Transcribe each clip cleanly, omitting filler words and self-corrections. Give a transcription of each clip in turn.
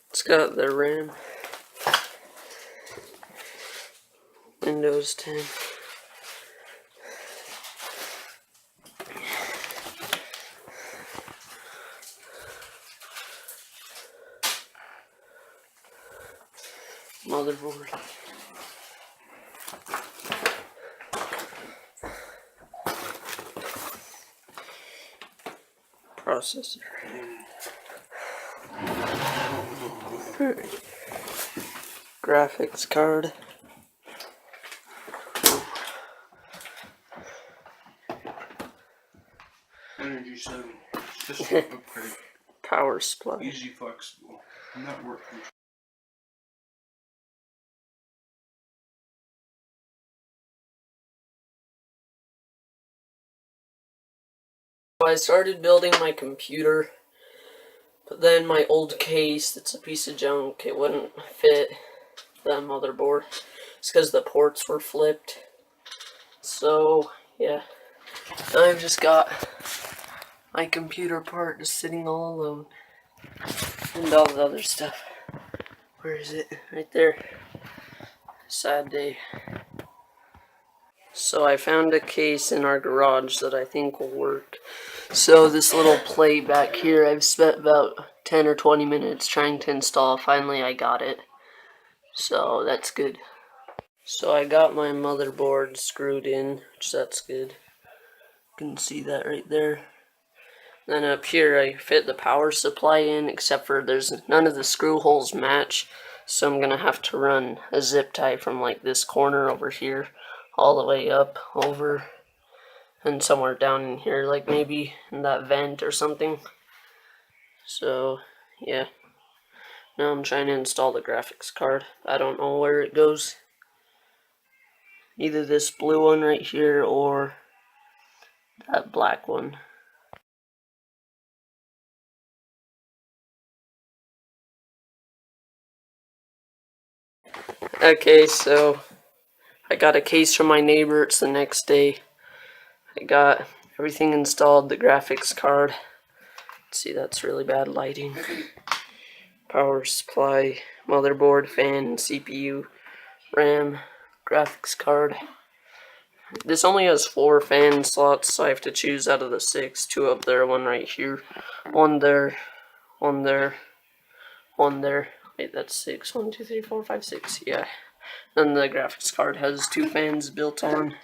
It's got the RAM, Windows 10. Motherboard. Processor. Graphics card. Energy 7. Just an upgrade. Power supply. Easy, flexible. Network control. I started building my computer, but then my old case, it's a piece of junk, it wouldn't fit the motherboard. It's because the ports were flipped. So, yeah. Now I've just got my computer part just sitting all alone. And all the other stuff. Where is it? Right there. Sad day. So I found a case in our garage that I think will work. So this little plate back here, I've spent about 10 or 20 minutes trying to install. Finally I got it. So that's good. So I got my motherboard screwed in, which that's good. You can see that right there. Then up here I fit the power supply in, except for there's none of the screw holes match. So I'm gonna have to run a zip tie from like this corner over here all the way up, over, and somewhere down in here, like maybe in that vent or something. So, yeah. Now I'm trying to install the graphics card. I don't know where it goes. Either this blue one right here or that black one. Okay, so I got a case from my neighbor. It's the next day. I got everything installed, the graphics card. See, that's really bad lighting. Power supply, motherboard, fan, CPU, RAM, graphics card. This only has 4 fan slots, so I have to choose out of the 6. 2 up there, 1 right here, 1 there, 1 there, 1 there. Wait, that's 6. 1, 2, 3, 4, 5, 6. Yeah. Then the graphics card has 2 fans built on.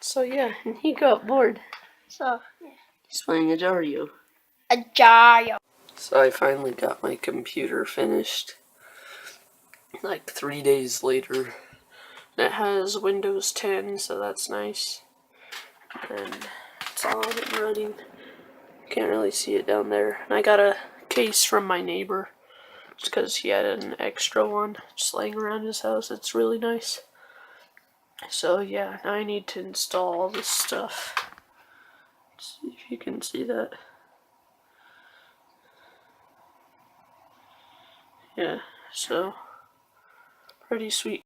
So yeah, and he got bored. So yeah. He's playing a Jario. A Jario. So I finally got my computer finished. Like 3 days later. It has Windows 10, so that's nice. And it's all up and running. Can't really see it down there. And I got a case from my neighbor, just because he had an extra one just laying around his house. It's really nice. So yeah, now I need to install all this stuff. Let's see if you can see that. Yeah, so pretty sweet.